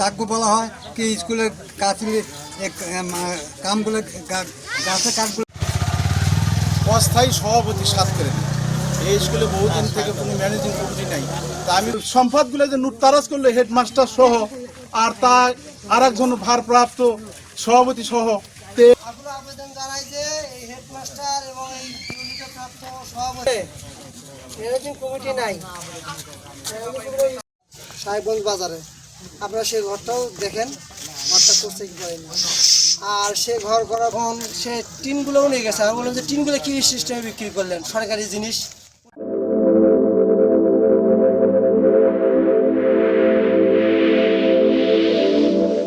তাকে বলা হয় কি স্কুলের কাজ কামগুলো গাছের কাজগুলো অস্থায়ী সভাপতি সাত করে দিই। এই স্কুলে বহুদিন থেকে কোনো ম্যানেজিং কমিটি নাই, তা আমি সম্পদগুলো যে লুটতারাজ করলো হেডমাস্টার সহ আর তা আর একজন ভারপ্রাপ্ত সভাপতি সহ আবেদন জানাই যে এই হেডমাস্টার এবং এই প্রাপ্ত সভাপতি ম্যানেজিং কমিটি নাই সাহেবগঞ্জ বাজারে, আপনারা সেই ঘরটাও দেখেন ঘরটা করছে কি করেন। আর সে ঘর করার সে টিনগুলোও নিয়ে গেছে। আমি বললাম যে টিনগুলো কী সিস্টেমে বিক্রি করলেন, সরকারি জিনিস।